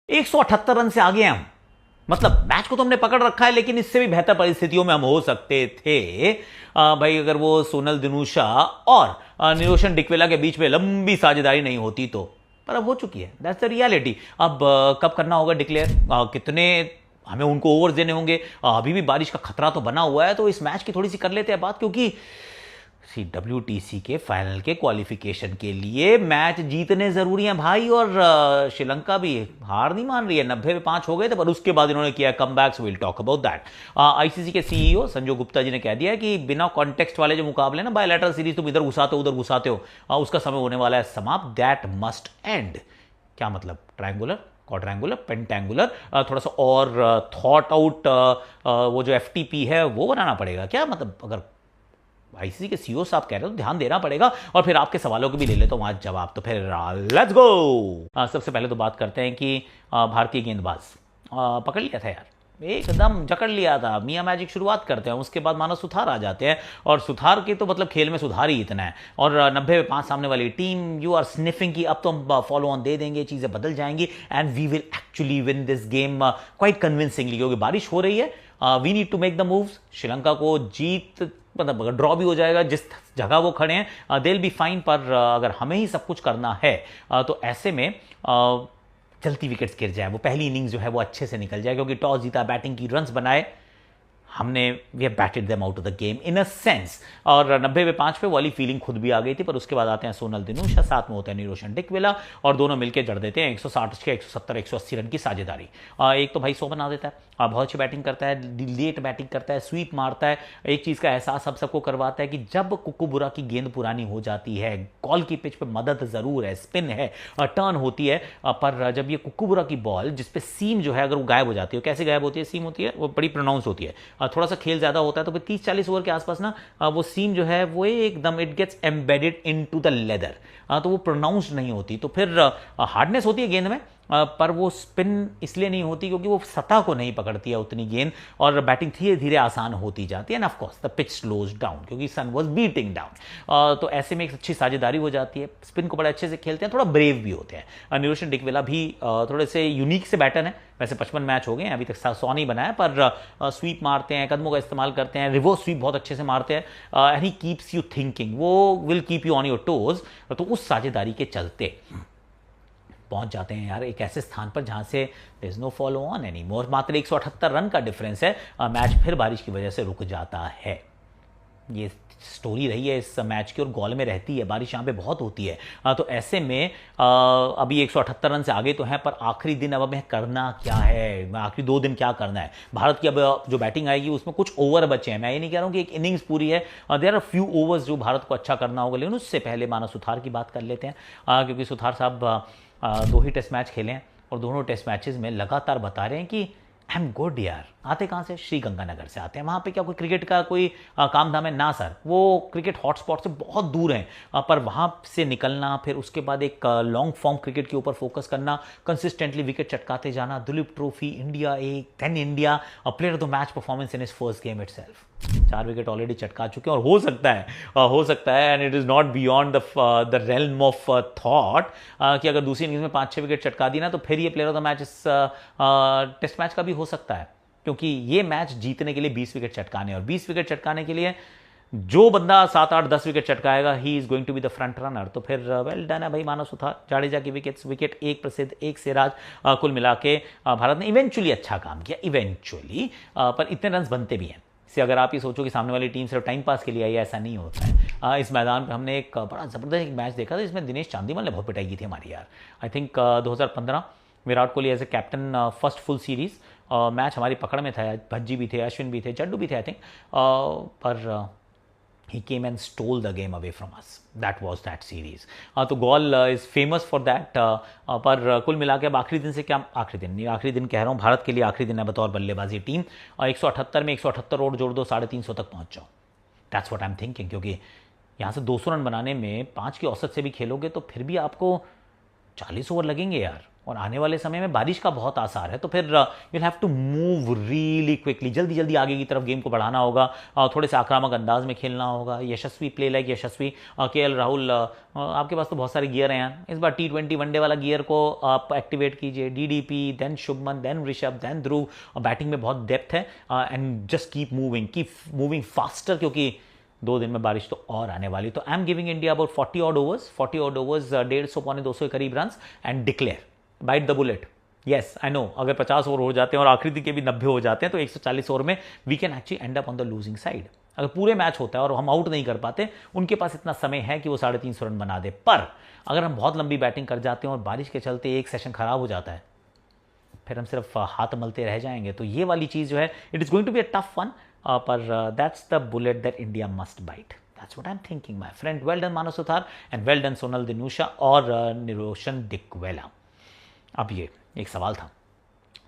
178 run से आगे हम, मतलब मैच को तो हमने पकड़ रखा है, लेकिन इससे भी बेहतर परिस्थितियों में हम हो सकते थे। भाई अगर वो सोनल दिनूशा और निरोशन डिकवेला के बीच में लंबी साझेदारी नहीं होती तो, पर अब हो चुकी है। That's the reality. अब कब करना होगा डिक्लेयर, कितने हमें उनको ओवर्स देने होंगे, अभी भी बारिश का खतरा तो बना हुआ है, तो इस मैच की थोड़ी सी कर लेते हैं बात, क्योंकि WTC के फाइनल के क्वालिफिकेशन के लिए मैच जीतने जरूरी हैं भाई। और श्रीलंका भी हार नहीं मान रही है, 90 पे 5 हो गए थे, पर उसके बाद इन्होंने किया come backs, will talk about that. ICC के CEO संजू गुप्ता जी ने कह दिया कि बिना कॉन्टेक्स्ट वाले जो मुकाबले ना, बायलैटरल सीरीज तुम इधर घुसाते हो उधर घुसाते हो, उसका समय होने वाला है समाप्त, दैट मस्ट एंड। क्या मतलब, ट्रायंगुलर, क्वाड्रेंगुलर, पेंटेंगुलर, थोड़ा सा और थॉट आउट वो जो FTP है वो बनाना पड़ेगा क्या? मतलब अगर ICC के CEO साहब कह रहे हो तो ध्यान देना पड़ेगा। और फिर आपके सवालों के भी ले लेता हूं आज जवाब, तो फिर लेट्स गो। सबसे पहले तो बात करते हैं कि भारतीय गेंदबाज पकड़ लिया था यार, एकदम जकड़ लिया था। मियां मैजिक शुरुआत करते हैं, उसके बाद मानो सुथार आ जाते हैं, और सुथार के तो मतलब खेल में सुधार ही इतना है। और 90 पे 5 सामने वाली टीम, यू आर स्निफिंग की अब तो हम फॉलो ऑन दे देंगे, चीजें बदल जाएंगी, and we will actually win this game quite convincingly, क्योंकि बारिश हो रही है। We need to make the moves. Sri Lanka को जीत, मतलब अगर ड्रॉ भी हो जाएगा, जिस जगह वो खड़े हैं दे विल बी फाइन, पर अगर हमें ही सब कुछ करना है तो ऐसे में चलती विकेट्स गिर जाए, वो पहली इनिंग्स जो है वो अच्छे से निकल जाए, क्योंकि टॉस जीता, बैटिंग की, रन्स बनाए, हमने we have batted them out of the game in a sense. और 90 पे 5 पे वाली फीलिंग खुद भी आ गई थी। पर उसके बाद आते हैं सोनल दिनूशा, साथ में होता है निरोशन डिकवेला, और दोनों मिलकर जड़ देते हैं 160 के 170 180 रन की साझेदारी। एक तो भाई 100 बना देता है, बहुत अच्छी बैटिंग करता है, लेट बैटिंग करता है, स्वीप मारता है। एक चीज़ का एहसास अब सबको करवाता है कि जब कुकुबुरा की गेंद पुरानी हो जाती है, कॉल की पिच पर मदद ज़रूर है, स्पिन है, टर्न होती है, पर जब ये कुकुबुरा की बॉल जिसपे सीम जो है अगर वो गायब हो जाती है, कैसे गायब होती है सीम होती है, वो बड़ी प्रोनाउंस होती है, थोड़ा सा खेल ज़्यादा होता है तो फिर 30-40 ओवर के आसपास ना वो सीम जो है वो एकदम it gets embedded into the leather, तो वो प्रोनाउंस नहीं होती, तो फिर हार्डनेस होती है गेंद में, पर वो स्पिन इसलिए नहीं होती क्योंकि वो सतह को नहीं पकड़ती है उतनी गेंद, और बैटिंग धीरे धीरे आसान होती जाती है, end of course the pitch slows down क्योंकि सन वाज बीटिंग डाउन। तो ऐसे में एक अच्छी साझेदारी हो जाती है, स्पिन को बड़े अच्छे से खेलते हैं, थोड़ा ब्रेव भी होते हैं। निरोशन डिकवेला भी थोड़े से यूनिक से बैटर हैं, वैसे 55 मैच हो गए हैं, अभी तक 100 नहीं बनाया, पर स्वीप मारते हैं, कदमों का इस्तेमाल करते हैं, रिवर्स स्वीप बहुत अच्छे से मारते हैं, and he keeps you thinking, वो will keep you on your toes. तो उस साझेदारी के चलते पहुंच जाते हैं यार एक ऐसे स्थान पर जहां से there is no follow on any more. मात्र 178 रन का डिफरेंस है, मैच फिर बारिश की वजह से रुक जाता है। ये स्टोरी रही है इस मैच की, और गोल में रहती है, बारिश यहाँ पे बहुत होती है। तो ऐसे में अभी 178 रन से आगे तो हैं, पर आखिरी दिन अब हमें करना क्या है, आखिरी 2 दिन क्या करना है। भारत की अब जो बैटिंग आएगी उसमें कुछ ओवर बचे हैं, मैं ये नहीं कह रहा हूँ कि एक इनिंग्स पूरी है, देयर आर फ्यू ओवर्स जो भारत को अच्छा करना होगा, लेकिन उससे पहले माना सुथार की बात कर लेते हैं, क्योंकि सुथार साहब 2 ही टेस्ट मैच खेले हैं, और दोनों टेस्ट मैचेस में लगातार बता रहे हैं कि आई एम गुड यार। आते कहाँ से? श्री गंगानगर से आते हैं। वहाँ पे क्या कोई क्रिकेट का कोई काम धाम है? ना सर, वो क्रिकेट हॉटस्पॉट से बहुत दूर हैं, पर वहाँ से निकलना, फिर उसके बाद एक लॉन्ग फॉर्म क्रिकेट के ऊपर फोकस करना, कंसिस्टेंटली विकेट चटकाते जाना, Duleep trophy, India A, then India, player of the match performance in his first game itself. 4 wicket already चटका चुके हैं, और हो सकता है and it is not beyond the realm of thought कि अगर दूसरी इनिंग्स में 5-6 विकेट चटका दी ना, तो फिर ये प्लेयर ऑफ द मैच इस टेस्ट मैच का भी हो सकता है, क्योंकि ये मैच जीतने के लिए 20 विकेट चटकाने, और 20 विकेट चटकाने के लिए जो बंदा 7-8-10 विकेट चटकाएगा, he is going to be the front runner. तो फिर वेल डन है भाई मानव सुथार, जाडेजा की विकेट एक प्रसिद्ध एक सिराज, कुल मिला के भारत ने इवेंचुअली अच्छा काम किया, इवेंचुअली, पर इतने रन बनते भी हैं। से अगर आप ये सोचो कि सामने वाली टीम सिर्फ टाइम पास के लिए आई है, ऐसा नहीं होता है। इस मैदान पे हमने एक बड़ा ज़बरदस्त मैच देखा था, जिसमें दिनेश चांदीमल ने बहुत पिटाई की थी हमारी यार। I think 2015 Virat Kohli as a captain, first full series match हमारी पकड़ में था, भज्जी भी थे, अश्विन भी थे, जड्डू भी थे आई थिंक, पर he came and stole the game away from us. That was that series. तो gall is famous for that, पर कुल मिला के अब आखिरी दिन से क्या, आखिरी दिन नहीं, आखिरी दिन कह रहा हूँ, भारत के लिए आखिरी दिन है बतौर बल्लेबाजी टीम, 178 में 178 और जोड़ दो, 350 तक पहुँच जाओ। That's what I'm thinking, क्योंकि यहाँ से 200 रन बनाने में 5 की औसत से भी खेलोगे तो फिर भी आपको 40 ओवर लगेंगे यार। और आने वाले समय में बारिश का बहुत आसार है, तो फिर you'll have to move really quickly, जल्दी जल्दी आगे की तरफ गेम को बढ़ाना होगा, थोड़े से आक्रामक अंदाज में खेलना होगा। यशस्वी प्ले लाइक यशस्वी, KL राहुल, आपके पास तो बहुत सारे गियर हैं यार, इस बार T20 वनडे वाला गियर को आप एक्टिवेट कीजिए। DDP, then Shubman, then Rishabh, then Dhruv, batting में बहुत डेप्थ है, and just keep moving faster, क्योंकि 2 दिन में बारिश तो और आने वाली। तो I am giving India about 40 odd overs, 150 पौने 200 के करीब run, and declare bite the bullet. Yes I know, अगर 50 ओवर हो जाते हैं और आखिरी दिन के भी 90 हो जाते हैं तो 140 ओवर में we can actually end up on the losing side. अगर पूरे मैच होता है और हम आउट नहीं कर पाते, उनके पास इतना समय है कि वो 350 रन बना दे। पर अगर हम बहुत लंबी बैटिंग कर जाते हैं और बारिश के चलते एक सेशन खराब हो जाता है, फिर हम सिर्फ हाथ मलते रह जाएंगे। तो ये वाली चीज़ जो है, it is going to be a tough one, पर that's the bullet that India must bite. That's what I'm thinking, my friend. Well done Mano Suthar, and well done Sonal Dinusha और निरोशन डिक्वेला। अब ये एक सवाल था,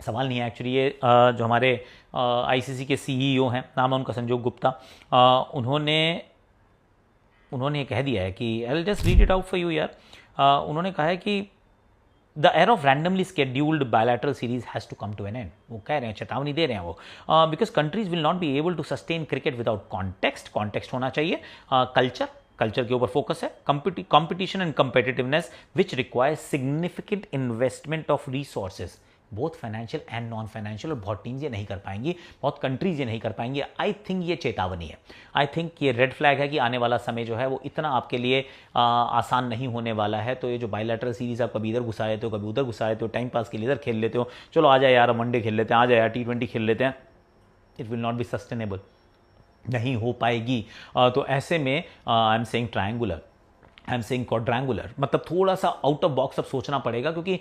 सवाल नहीं है एक्चुअली, ये जो हमारे ICC के CEO हैं, नाम है उनका संजोग गुप्ता, उन्होंने कह दिया है कि I will just read it out for you यार। उन्होंने कहा है कि the era of randomly scheduled bilateral series has to come to an end. वो कह रहे हैं, चेतावनी दे रहे हैं वो, because countries will not be able to sustain cricket without context होना चाहिए, कल्चर के ऊपर फोकस है, competition and competitiveness which requires significant investment of resources, both financial and non financial, और बहुत टीम्स ये नहीं कर पाएंगी, बहुत कंट्रीज ये नहीं कर पाएंगी। आई थिंक ये चेतावनी है, आई थिंक ये रेड फ्लैग है कि आने वाला समय जो है वो इतना आपके लिए आसान नहीं होने वाला है। तो ये जो बायलैटरल सीरीज आप कभी इधर घुसा लेते हो, कभी उधर घुसा लेते हो, टाइम पास के लिए इधर खेल लेते हो, चलो आ जाए यार वनडे खेल लेते हैं, आ जाए यार T20 खेल लेते हैं, it will not be sustainable, नहीं हो पाएगी। तो ऐसे में I am saying triangular, I am saying quadrangular, मतलब थोड़ा सा आउट ऑफ बॉक्स अब सोचना पड़ेगा, क्योंकि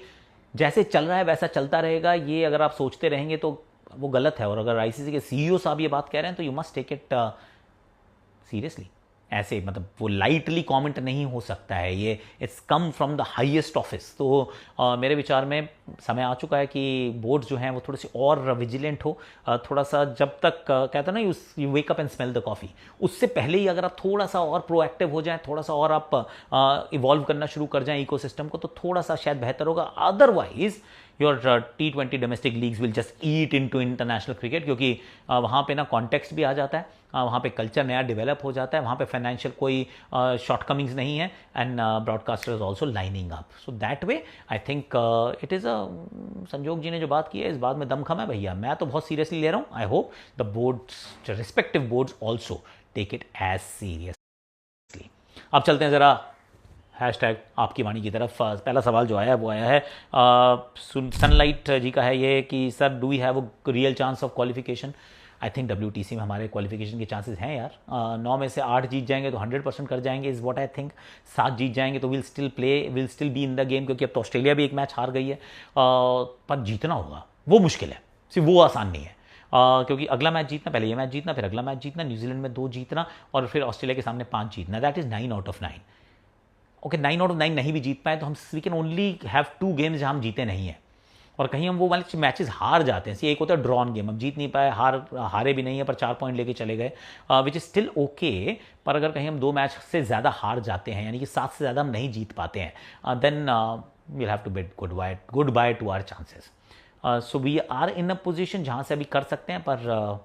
जैसे चल रहा है वैसा चलता रहेगा। ये अगर आप सोचते रहेंगे तो वो गलत है, और अगर ICC के CEO साहब ये बात कह रहे हैं तो you must take it seriously. ऐसे मतलब वो लाइटली कमेंट नहीं हो सकता है, ये it's come from the highest office. तो मेरे विचार में समय आ चुका है कि बोर्ड्स जो हैं वो थोड़े से और विजिलेंट हो, थोड़ा सा, जब तक कहते हैं ना you wake up and smell the coffee, उससे पहले ही अगर आप थोड़ा सा और प्रोएक्टिव हो जाएं, थोड़ा सा और आप इवॉल्व करना शुरू कर जाएं इकोसिस्टम को, तो थोड़ा सा शायद बेहतर होगा। Otherwise your T20 domestic leagues will just eat into international cricket, क्योंकि वहाँ पे ना कॉन्टेक्स्ट भी आ जाता है, वहाँ पे कल्चर नया डेवलप हो जाता है, वहाँ पे फाइनेंशियल कोई शॉर्टकमिंग्स नहीं है, and broadcasters also lining up. So that way I think it is संजोग जी ने जो बात की है, इस बात में दमखम है भैया, मैं तो बहुत सीरियसली ले रहा हूँ। I hope the boards, respective boards also take it as seriously. अब चलते हैं ज़रा हैशटैग आपकी वाणी की तरफ। पहला सवाल जो आया है वो आया है सनलाइट जी का है ये कि sir do we have a real chance of qualification. I think WTC में हमारे क्वालिफिकेशन के चांसेस हैं यार। 9 में से 8 जीत जाएंगे तो 100% कर जाएंगे, इज़ व्हाट आई थिंक। 7 जीत जाएंगे तो will still be in the game, क्योंकि अब तो ऑस्ट्रेलिया भी एक मैच हार गई है, पर जीतना होगा, वो मुश्किल है, सिर्फ वो आसान नहीं है। क्योंकि अगला मैच जीतना, पहले ये मैच जीतना, फिर अगला मैच जीतना, न्यूजीलैंड में 2 जीतना, और फिर ऑस्ट्रेलिया के सामने 5 जीतना, that is 9 out of 9। Okay 9 out of 9 नहीं भी जीत पाए तो हम we can only have 2 games जहाँ हम जीते नहीं हैं, और कहीं हम वो वाले मैचेस हार जाते हैं। एक होता है ड्रॉन गेम, हम जीत नहीं पाए, हारे भी नहीं है, पर 4 पॉइंट लेके चले गए, विच इज़ स्टिल ओके। पर अगर कहीं हम 2 मैच से ज़्यादा हार जाते हैं, यानी कि 7 से ज़्यादा हम नहीं जीत पाते हैं, then we'll have to bid goodbye to our chances. So we are in a position जहाँ से अभी कर सकते हैं, पर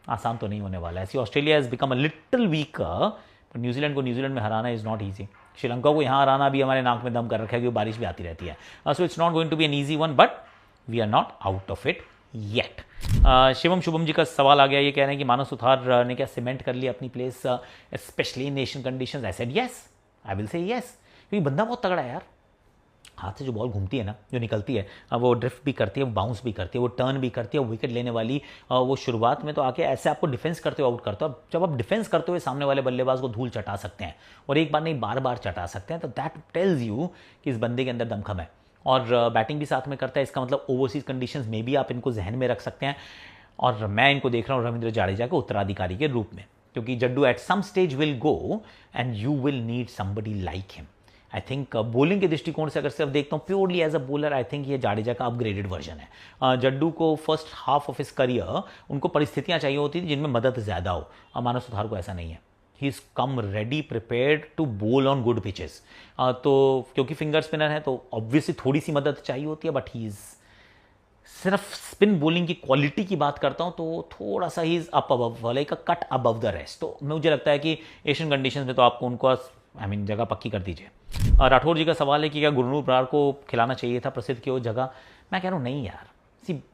आसान तो नहीं होने वाला है। Australia has become a little weaker, पर न्यूजीलैंड को न्यूजीलैंड में हराना इज़ नॉट ईजी। श्रीलंका को यहाँ हराना भी हमारे नाक में दम कर रखा है, क्योंकि बारिश भी आती रहती है। So it's not going to be an easy one, but we are not out of it yet. Shubham ji का सवाल आ गया, ये कह रहे हैं कि मानव सुथार ने क्या सीमेंट कर लिया अपनी place, specially in nation conditions. I said yes, I will say yes, क्योंकि बंदा बहुत तगड़ा है यार। हाथ से जो बॉल घूमती है ना, जो निकलती है, वो ड्रिफ्ट भी करती है, वो बाउंस भी करती है, वो टर्न भी करती है, वो विकेट लेने वाली, वो शुरुआत में तो आके ऐसे आपको डिफेंस करते हुए आउट करते हो। अब जब आप डिफेंस करते हुए सामने वाले बल्लेबाज को धूल चटा सकते हैं, और एक बार नहीं बार बार चटा सकते हैं, तो दैट टेल्स यू कि इस बंदे के अंदर दमखम है। और बैटिंग भी साथ में करता है, इसका मतलब ओवरसीज कंडीशंस में भी आप इनको जहन में रख सकते हैं। और मैं इनको देख रहा हूँ रविंद्र जाडेजा के उत्तराधिकारी के रूप में, क्योंकि Jaddu at some stage will go and you will need somebody like him. I think bowling के दृष्टिकोण से अगर सिर्फ देखता हूँ purely as a bowler, I think ये जाडेजा का अपग्रेडेड वर्जन है। जड्डू को first half of his career उनको परिस्थितियाँ चाहिए होती थी जिनमें मदद ज़्यादा हो, मानव सुथार को ऐसा नहीं है। He is come ready prepared to bowl on good pitches. तो क्योंकि फिंगर स्पिनर है तो ऑब्वियसली थोड़ी सी मदद चाहिए होती है, बट ही इज़ सिर्फ स्पिन बॉलिंग की क्वालिटी की बात करता हूं तो थोड़ा सा ही up above, like a cut above the rest. तो मुझे लगता है कि एशियन कंडीशंस में तो आपको उनको जगह पक्की कर दीजिए। राठौर जी का सवाल है कि क्या गुरनूर बरार को खिलाना चाहिए था प्रसिद्ध की वो जगह। मैं कह रहा हूँ नहीं यार,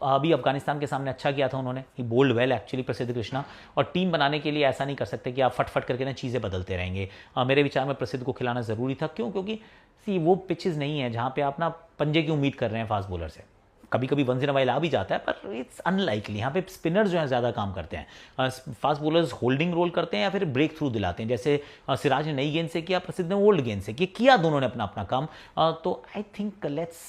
अभी अफगानिस्तान के सामने अच्छा किया था उन्होंने, ही बोल्ड वेल एक्चुअली प्रसिद्ध कृष्णा। और टीम बनाने के लिए ऐसा नहीं कर सकते कि आप फट करके ना चीज़ें बदलते रहेंगे। मेरे विचार में प्रसिद्ध को खिलाना ज़रूरी था। क्यों? क्योंकि वो पिचेस नहीं है जहाँ पे आप ना पंजे की उम्मीद कर रहे हैं फास्ट बॉलर से। कभी कभी वंस इन वाइल आ भी जाता है, पर इट्स अनलाइकली। यहाँ पे स्पिनर्स जो है ज़्यादा काम करते हैं, फास्ट बॉलर्स होल्डिंग रोल करते हैं या फिर ब्रेक थ्रू दिलाते हैं। जैसे सिराज ने नई गेंद से किया, प्रसिद्ध ने ओल्ड गेंद से किया, दोनों ने अपना अपना काम। तो I think let's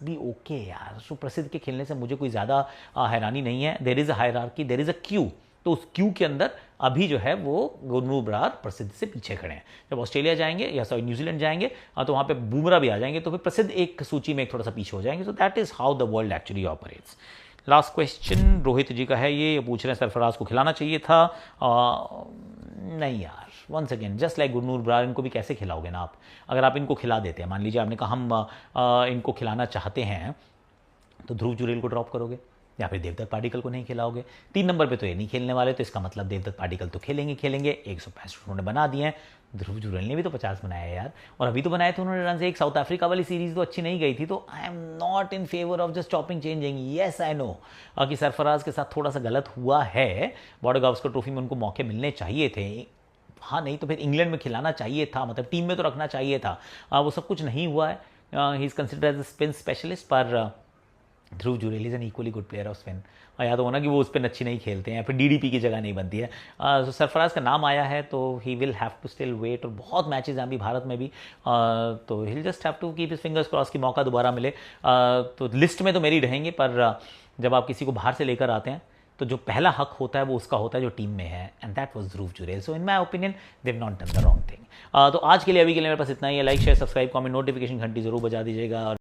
be okay यार। सो प्रसिद्ध के खेलने से मुझे कोई ज़्यादा हैरानी नहीं है। There is a hierarchy, there is a Q. तो उस क्यू के अंदर अभी जो है वो गुरनूर बरार प्रसिद्ध से पीछे खड़े हैं। जब ऑस्ट्रेलिया जाएंगे या सॉरी न्यूजीलैंड जाएंगे तो वहाँ पे बुमराह भी आ जाएंगे, तो फिर प्रसिद्ध एक सूची में एक थोड़ा सा पीछे हो जाएंगे। So that is how the world actually operates. Last question Rohit ji का है, ये पूछ रहे हैं सरफराज को खिलाना चाहिए था। नहीं यार, once again just like Gurnoor Brar, इनको भी कैसे खिलाओगे ना आप। अगर आप इनको खिला देते हैं, मान लीजिए आपने कहा हम इनको खिलाना चाहते हैं, तो ध्रुव जुरेल को ड्रॉप करोगे या फिर देवदत्त पाडिकल को नहीं खिलाओगे। 3 नंबर पे तो ये नहीं खेलने वाले, तो इसका मतलब देवदत्त पाडिकल तो खेलेंगे। 165 उन्होंने बना दिए हैं। ध्रुव जुरेल ने भी तो 50 बनाया है यार, और अभी तो बनाए थे उन्होंने रन से। एक साउथ अफ्रीका वाली सीरीज तो अच्छी नहीं गई थी। तो I am not in favour of just chopping changing. Yes I know कि सरफराज के साथ थोड़ा सा गलत हुआ है। बॉर्डर गावस्कर ट्रॉफी में उनको मौके मिलने चाहिए थे। हाँ, नहीं तो फिर इंग्लैंड में खिलाना चाहिए था, मतलब टीम में तो रखना चाहिए था। वो सब कुछ नहीं हुआ है। He is considered as a spin specialist, पर Dhruv Jurel is an equally good player of spin. याद होगा ना कि वो उस पर अच्छी नहीं खेलते हैं, फिर डीडीपी की जगह नहीं बनती है। तो सरफराज का नाम आया है तो he will have to still wait. और बहुत मैचेस हैं अभी भारत में भी, तो he just have to keep his fingers cross की मौका दोबारा मिले। तो लिस्ट में तो मेरी रहेंगे, पर जब आप किसी को बाहर से लेकर आते हैं तो जो पहला हक होता है वो उसका होता है जो टीम में है, and that was Dhruv Jurel. So in my opinion they have not done the wrong thing. तो आज के लिए अभी के लिए मेरे पास इतना ही है। Like share subscribe comment notification घंटी जरूर बजा दीजिएगा।